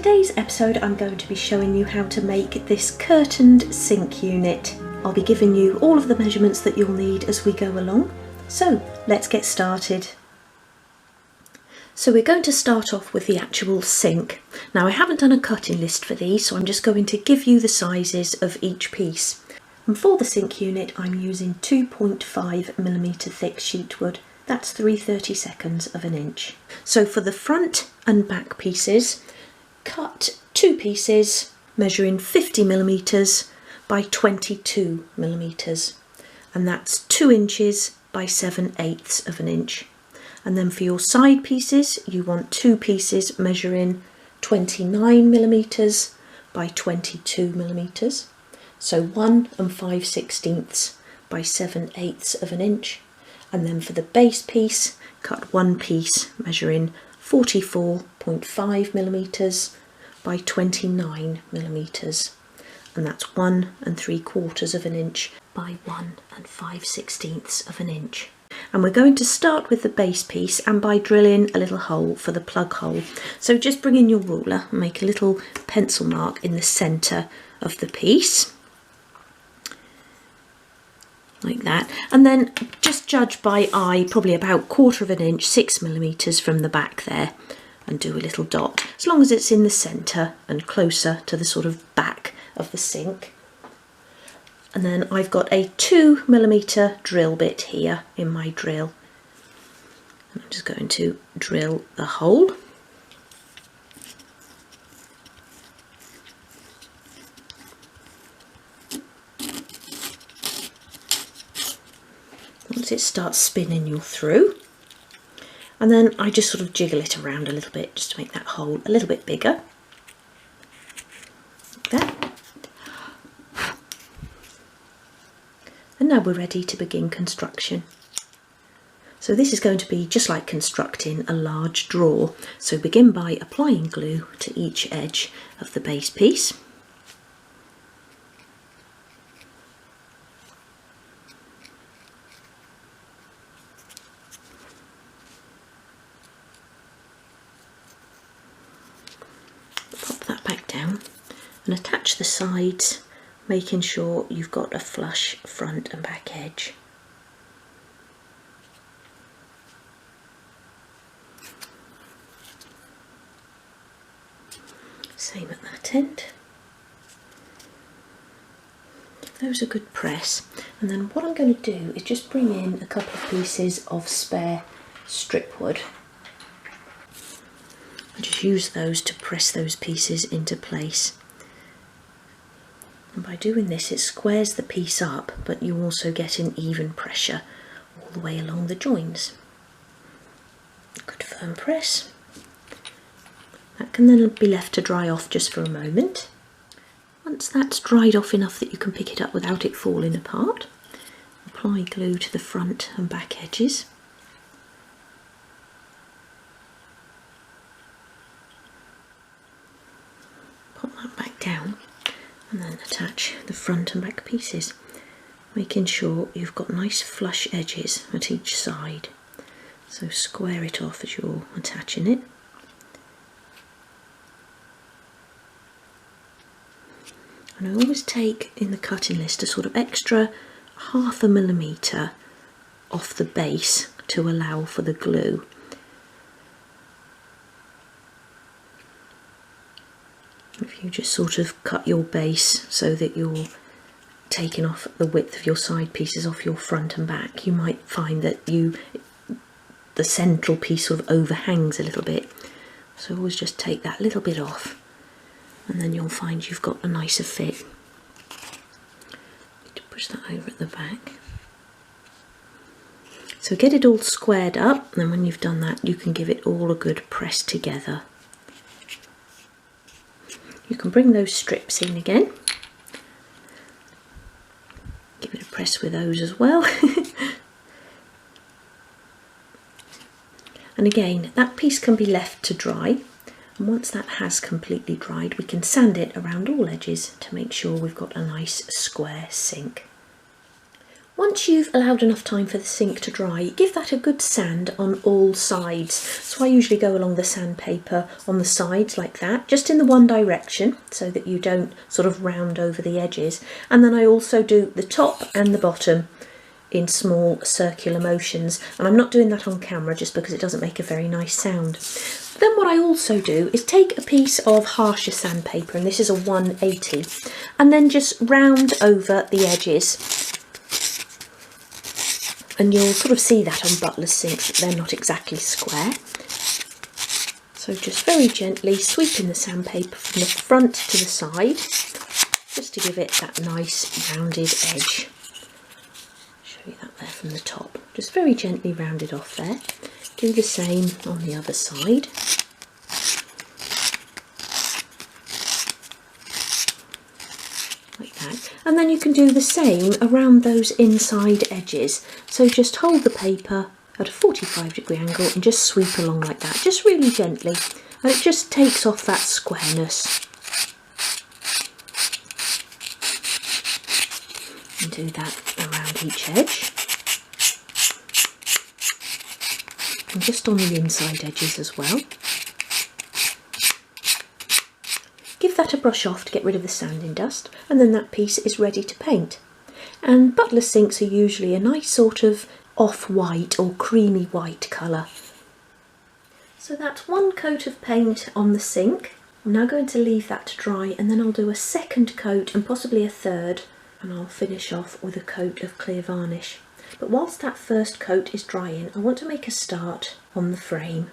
today's episode I'm going to be showing you how to make this curtained sink unit. I'll be giving you all of the measurements that you'll need as we go along. So let's get started. So we're going to start off with the actual sink. Now I haven't done a cutting list for these, so I'm just going to give you the sizes of each piece. And for the sink unit I'm using 2.5mm thick sheet wood. That's 3/32 of an inch. So for the front and back pieces, cut two pieces measuring 50mm by 22mm, and that's 2 inches by 7/8 of an inch. And then for your side pieces you want two pieces measuring 29mm by 22mm, so 1 5/16 by 7/8 of an inch. And then for the base piece, cut one piece measuring 44.5mm by 29mm, and that's 1 3/4 of an inch by 1 5/16 of an inch. And we're going to start with the base piece and by drilling a little hole for the plug hole. So just bring in your ruler and make a little pencil mark in the centre of the piece, like that, and then just judge by eye, probably about 1/4 of an inch, 6mm from the back there, and do a little dot, as long as it's in the centre and closer to the sort of back of the sink. And then I've got a 2mm drill bit here in my drill. I'm just going to drill the hole. Once it starts spinning, you're through. And then I just sort of jiggle it around a little bit just to make that hole a little bit bigger. Like that. And now we're ready to begin construction. So this is going to be just like constructing a large drawer. So begin by applying glue to each edge of the base piece. Pop that back down and attach the sides, making sure you've got a flush front and back edge. Same at that end. Give those a good press, and then what I'm going to do is just bring in a couple of pieces of spare strip wood. I just use those to press those pieces into place. And by doing this it squares the piece up, but you also get an even pressure all the way along the joins. Good firm press. That can then be left to dry off just for a moment. Once that's dried off enough that you can pick it up without it falling apart, apply glue to the front and back edges. Pop that back down and then attach the front and back pieces, making sure you've got nice flush edges at each side. So square it off as you're attaching it. And I always take in the cutting list a sort of extra 1/2 millimetre off the base to allow for the glue. If you just sort of cut your base so that you're taking off the width of your side pieces off your front and back, you might find that the central piece sort of overhangs a little bit. So always just take that little bit off, and then you'll find you've got a nicer fit. Need to push that over at the back. So get it all squared up, and then when you've done that you can give it all a good press together. You can bring those strips in again. Give it a press with those as well. And again, that piece can be left to dry. And once that has completely dried, we can sand it around all edges to make sure we've got a nice square sink. Once you've allowed enough time for the sink to dry, give that a good sand on all sides. So I usually go along the sandpaper on the sides like that, just in the one direction, so that you don't sort of round over the edges. And then I also do the top and the bottom in small circular motions. And I'm not doing that on camera just because it doesn't make a very nice sound. Then what I also do is take a piece of harsher sandpaper, and this is a 180, and then just round over the edges. And you'll sort of see that on butler's sinks, that they're not exactly square. So just very gently sweeping the sandpaper from the front to the side, just to give it that nice rounded edge. Show you that there from the top. Just very gently round it off there. Do the same on the other side. Like that. And then you can do the same around those inside edges. So just hold the paper at a 45-degree angle and just sweep along like that, just really gently, and it just takes off that squareness. And do that around each edge. And just on the inside edges as well. Give that a brush off to get rid of the sanding dust, and then that piece is ready to paint. And butler sinks are usually a nice sort of off-white or creamy white colour. So that's one coat of paint on the sink. I'm now going to leave that to dry, and then I'll do a second coat and possibly a third, and I'll finish off with a coat of clear varnish. But whilst that first coat is drying, I want to make a start on the frame.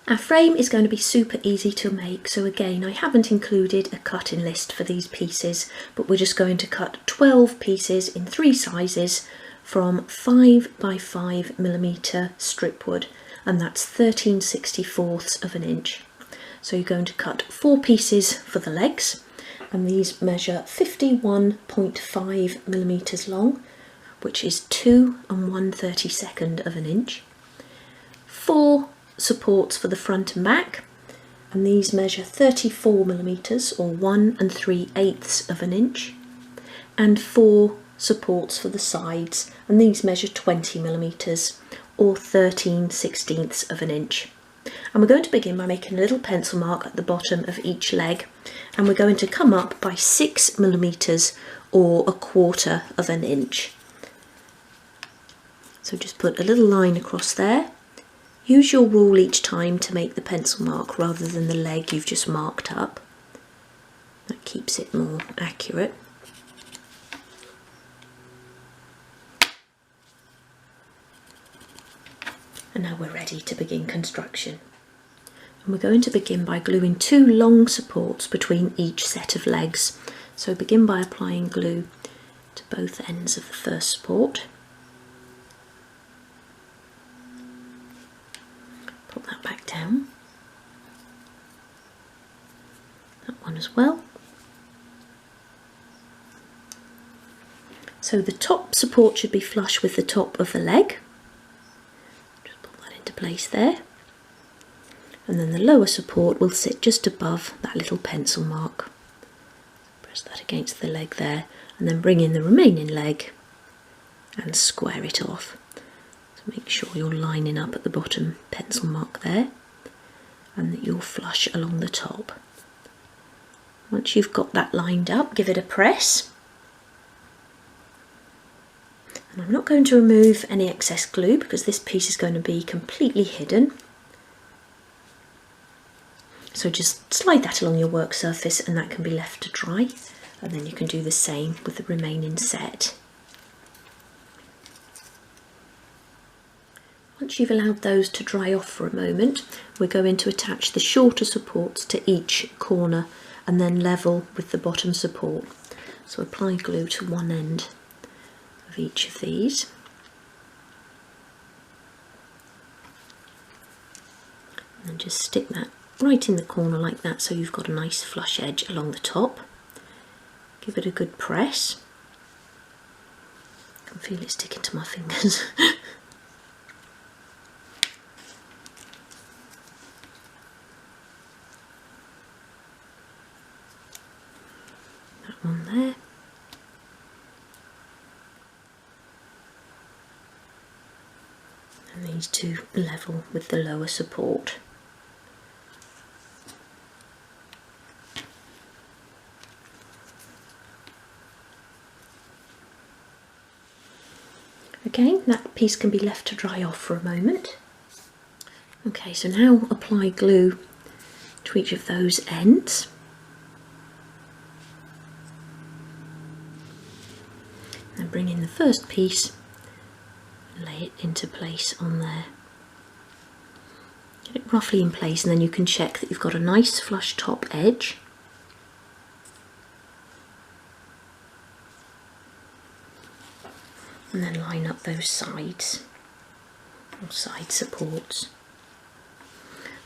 Our frame is going to be super easy to make, so again I haven't included a cutting list for these pieces, but we're just going to cut 12 pieces in 3 sizes from 5 by 5mm strip wood, and that's 13/64 of an inch. So you're going to cut 4 pieces for the legs, and these measure 51.5mm long, which is 2 1/32 of an inch. 4 supports for the front and back, and these measure 34mm or 1 3/8 of an inch, and 4 supports for the sides, and these measure 20mm or 13/16 of an inch. And we're going to begin by making a little pencil mark at the bottom of each leg, and we're going to come up by 6mm or 1/4 of an inch. So just put a little line across there. Use your rule each time to make the pencil mark rather than the leg you've just marked up. That keeps it more accurate. And now we're ready to begin construction. And we're going to begin by gluing 2 long supports between each set of legs. So begin by applying glue to both ends of the first support. Put that back down. That one as well. So the top support should be flush with the top of the leg. Just put that into place there. And then the lower support will sit just above that little pencil mark. Press that against the leg there, and then bring in the remaining leg and square it off. Make sure you're lining up at the bottom pencil mark there, and that you're flush along the top. Once you've got that lined up, give it a press. And I'm not going to remove any excess glue because this piece is going to be completely hidden. So just slide that along your work surface, and that can be left to dry, and then you can do the same with the remaining set. Once you've allowed those to dry off for a moment, we're going to attach the shorter supports to each corner and then level with the bottom support. So apply glue to one end of each of these. And then just stick that right in the corner like that, so you've got a nice flush edge along the top. Give it a good press. I can feel it sticking to my fingers. That one there. and these two level with the lower support. Again, that piece can be left to dry off for a moment. Okay, so now apply glue to each of those ends. And bring in the first piece and lay it into place on there. Get it roughly in place, and then you can check that you've got a nice flush top edge. And then line up those sides, or side supports.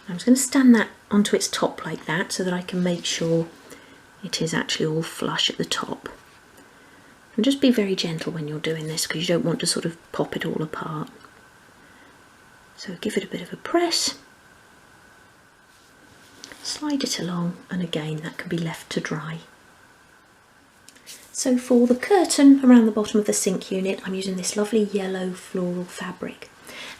I'm just going to stand that onto its top like that so that I can make sure it is actually all flush at the top. And just be very gentle when you're doing this, because you don't want to sort of pop it all apart. So give it a bit of a press, slide it along, and again that can be left to dry. So for the curtain around the bottom of the sink unit, I'm using this lovely yellow floral fabric.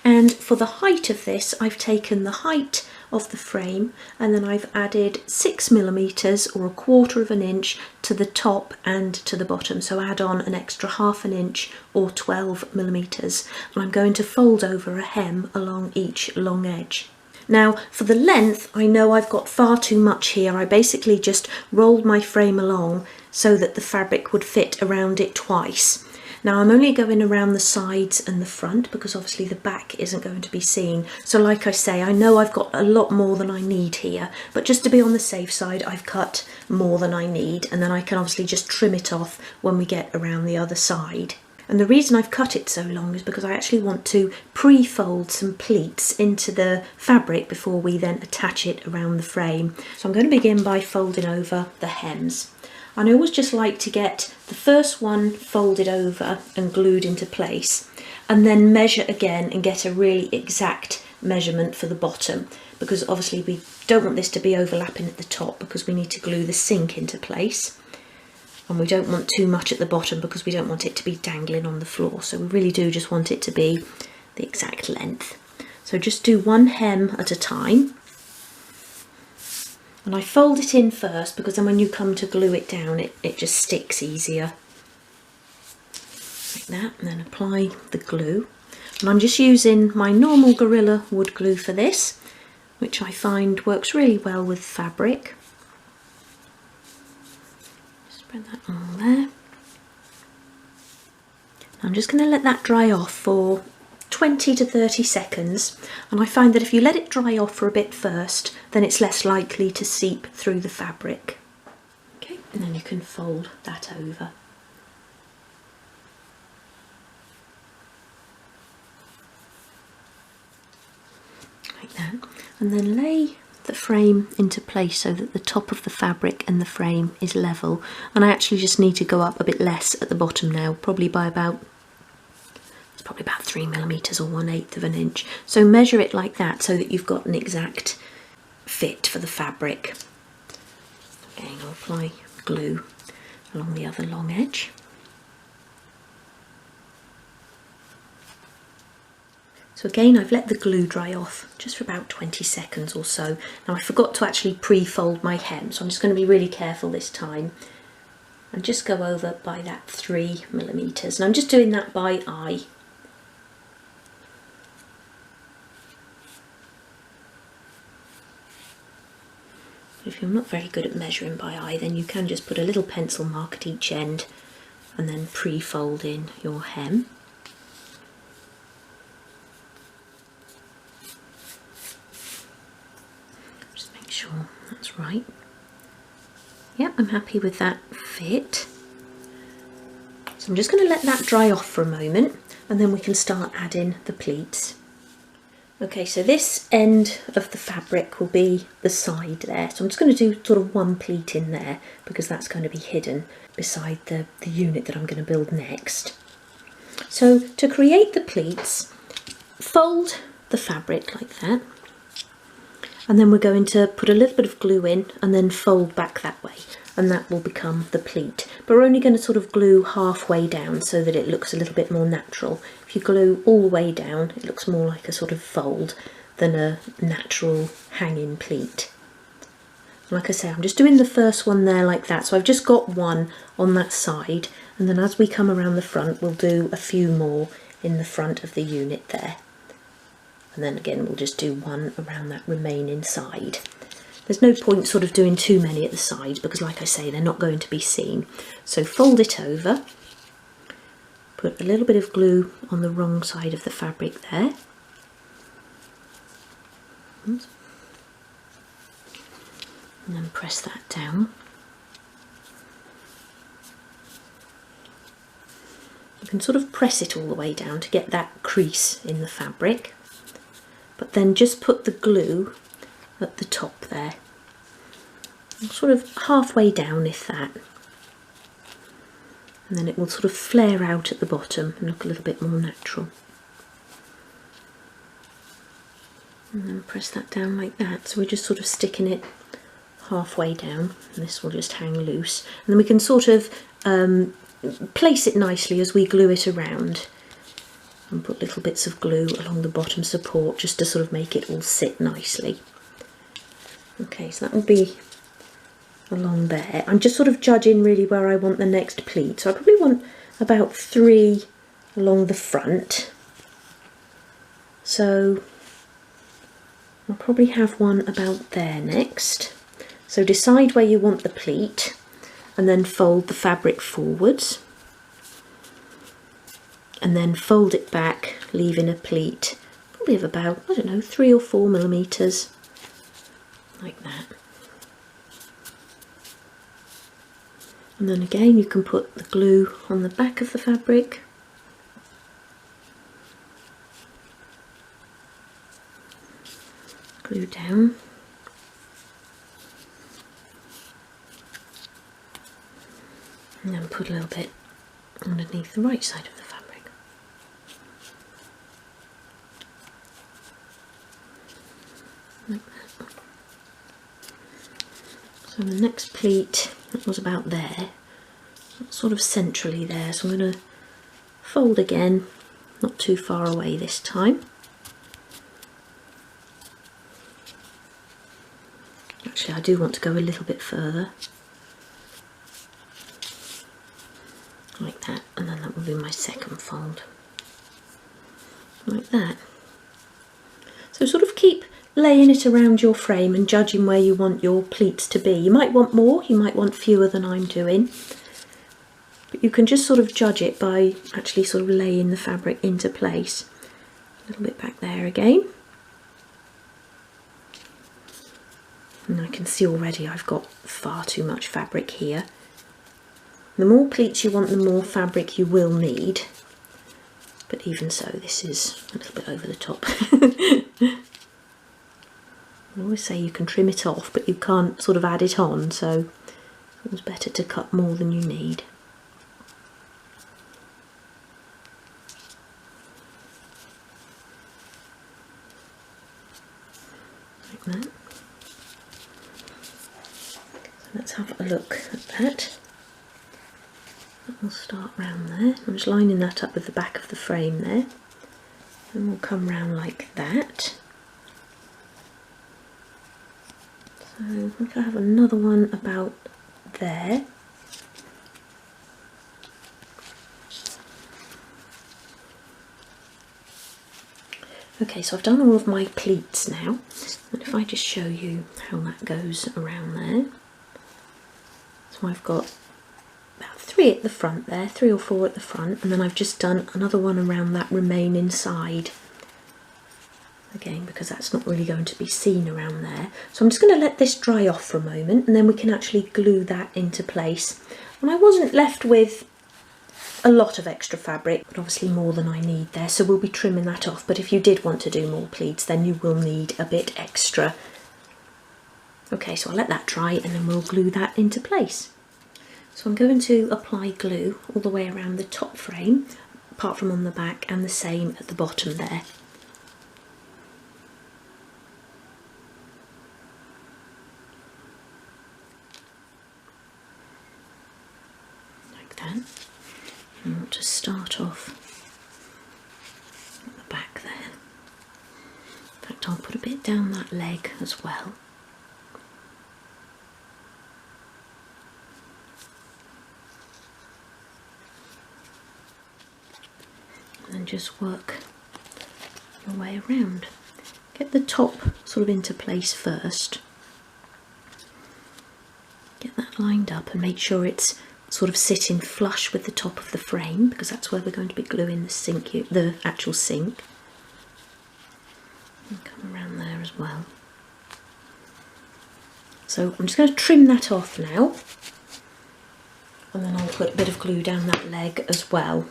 And for the height of this, I've taken the height of the frame and then I've added 6mm or 1/4 of an inch to the top and to the bottom. So add on an extra 1/2 inch or 12mm. And I'm going to fold over a hem along each long edge. Now for the length, I know I've got far too much here. I basically just rolled my frame along so that the fabric would fit around it twice. Now I'm only going around the sides and the front because obviously the back isn't going to be seen. So like I say, I know I've got a lot more than I need here, but just to be on the safe side, I've cut more than I need, and then I can obviously just trim it off when we get around the other side. And the reason I've cut it so long is because I actually want to pre-fold some pleats into the fabric before we then attach it around the frame. So I'm going to begin by folding over the hems. And I always just like to get the first one folded over and glued into place, and then measure again and get a really exact measurement for the bottom, because obviously we don't want this to be overlapping at the top because we need to glue the sink into place. And we don't want too much at the bottom because we don't want it to be dangling on the floor. So we really do just want it to be the exact length. So just do one hem at a time. And I fold it in first because then when you come to glue it down, it just sticks easier. Like that, and then apply the glue. And I'm just using my normal Gorilla wood glue for this, which I find works really well with fabric. Spread that all there. I'm just going to let that dry off for 20 to 30 seconds, and I find that if you let it dry off for a bit first, then it's less likely to seep through the fabric. Okay, and then you can fold that over. Like that, and then lay the frame into place so that the top of the fabric and the frame is level. And I actually just need to go up a bit less at the bottom now, probably by about 3mm or 1/8 of an inch. So measure it like that so that you've got an exact fit for the fabric. Again, I'll apply glue along the other long edge. So again, I've let the glue dry off just for about 20 seconds or so. Now I forgot to actually pre-fold my hem, so I'm just going to be really careful this time and just go over by that 3mm. And I'm just doing that by eye. If you're not very good at measuring by eye, then you can just put a little pencil mark at each end and then pre-fold in your hem. Just make sure that's right. Yep, I'm happy with that fit. So I'm just going to let that dry off for a moment and then we can start adding the pleats. Okay, so this end of the fabric will be the side there. So I'm just going to do sort of one pleat in there because that's going to be hidden beside the unit that I'm going to build next. So to create the pleats, fold the fabric like that. And then we're going to put a little bit of glue in and then fold back that way. and that will become the pleat. But we're only going to sort of glue halfway down so that it looks a little bit more natural. If you glue all the way down, it looks more like a sort of fold than a natural hanging pleat. Like I say, I'm just doing the first one there like that, so I've just got one on that side, and then as we come around the front we'll do a few more in the front of the unit there, and then again we'll just do one around that remaining side. There's no point sort of doing too many at the sides because, like I say, they're not going to be seen. So fold it over, put a little bit of glue on the wrong side of the fabric there. Oops. And then press that down. You can sort of press it all the way down to get that crease in the fabric, but then just put the glue at the top there, sort of halfway down if that, and then it will sort of flare out at the bottom and look a little bit more natural. And then press that down like that, so we're just sort of sticking it halfway down, and this will just hang loose, and then we can sort of place it nicely as we glue it around, and put little bits of glue along the bottom support just to sort of make it all sit nicely. Okay, so that will be along there. I'm just sort of judging really where I want the next pleat, so I probably want about 3 along the front, so I'll probably have one about there next. So decide where you want the pleat and then fold the fabric forwards, and then fold it back, leaving a pleat probably of about, I don't know, 3 or 4 millimeters, like that. And then again you can put the glue on the back of the fabric, glue down, and then put a little bit underneath the right side of the fabric. Like that. So the next pleat, that was about there, sort of centrally there, so I'm going to fold again, not too far away this time. Actually, I do want to go a little bit further, like that, and then that will be my second fold, like that. So sort of keep laying it around your frame and judging where you want your pleats to be. You might want more, you might want fewer than I'm doing, but you can just sort of judge it by actually sort of laying the fabric into place. A little bit back there again. And I can see already I've got far too much fabric here. The more pleats you want, the more fabric you will need. But even so, this is a little bit over the top. I always say you can trim it off, but you can't sort of add it on, so it's better to cut more than you need. Like that. So let's have a look at that. We'll start round there. I'm just lining that up with the back of the frame there. And we'll come round like that. So I think I have another one about there. Okay, so I've done all of my pleats now. And if I just show you how that goes around there. So I've got about 3 at the front there, 3 or 4 at the front, and then I've just done another one around that remaining side. Again, because that's not really going to be seen around there. So I'm just going to let this dry off for a moment, and then we can actually glue that into place. And I wasn't left with a lot of extra fabric, but obviously more than I need there, so we'll be trimming that off. But if you did want to do more pleats, then you will need a bit extra. Okay, so I'll let that dry and then we'll glue that into place. So I'm going to apply glue all the way around the top frame, apart from on the back, and the same at the bottom there. bit down that leg as well. And then just work your way around. Get the top sort of into place first. Get that lined up and make sure it's sort of sitting flush with the top of the frame, because that's where we're going to be gluing the actual sink. And come around there as well. So I'm just going to trim that off now, and then I'll put a bit of glue down that leg as well.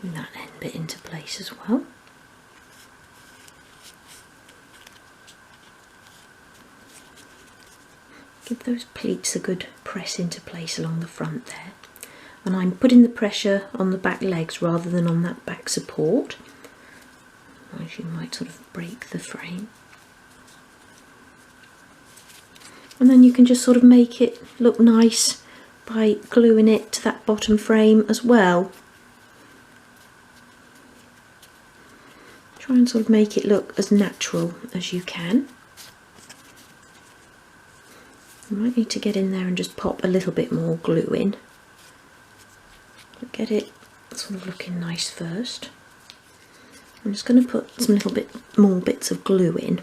Glue that end bit into place as well. Give those pleats a good press into place along the front there. And I'm putting the pressure on the back legs rather than on that back support, otherwise you might sort of break the frame. And then you can just sort of make it look nice by gluing it to that bottom frame as well. Try and sort of make it look as natural as you can. You might need to get in there and just pop a little bit more glue in. But get it sort of looking nice first. I'm just going to put some little bit more bits of glue in.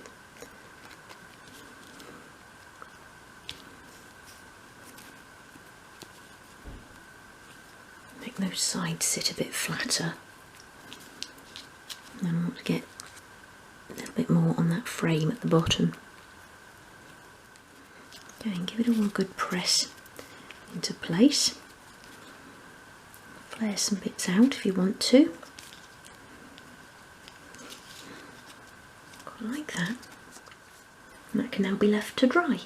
Make those sides sit a bit flatter. And then I want to get a little bit more on that frame at the bottom. Okay, and give it all a good press into place. Flare some bits out if you want to. Quite like that. And that can now be left to dry.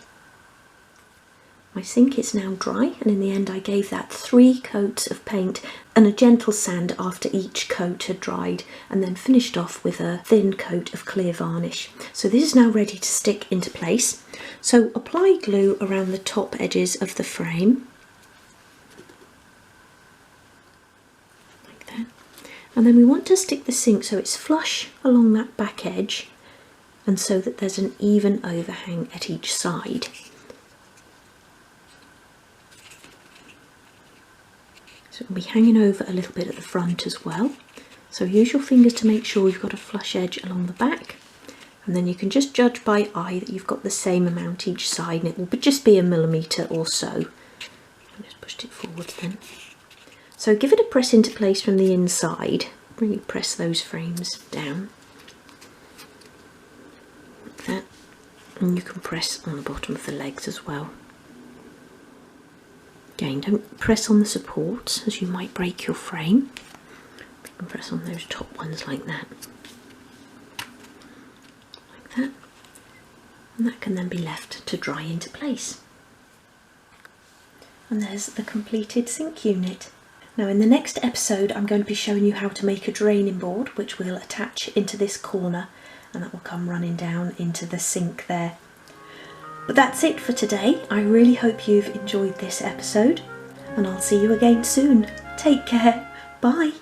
My sink is now dry, and in the end I gave that 3 coats of paint and a gentle sand after each coat had dried, and then finished off with a thin coat of clear varnish. So this is now ready to stick into place. So apply glue around the top edges of the frame, like that. And then we want to stick the sink so it's flush along that back edge, and so that there's an even overhang at each side. So it'll be hanging over a little bit at the front as well. So use your fingers to make sure you've got a flush edge along the back, and then you can just judge by eye that you've got the same amount each side, and it will just be 1 millimetre or so. I just pushed it forward then. So give it a press into place from the inside. Really press those frames down. Like that. And you can press on the bottom of the legs as well. Again, don't press on the supports as you might break your frame. You can press on those top ones like that. Like that. And that can then be left to dry into place. And there's the completed sink unit. Now in the next episode I'm going to be showing you how to make a draining board, which we'll attach into this corner, and that will come running down into the sink there. But that's it for today. I really hope you've enjoyed this episode, and I'll see you again soon. Take care. Bye.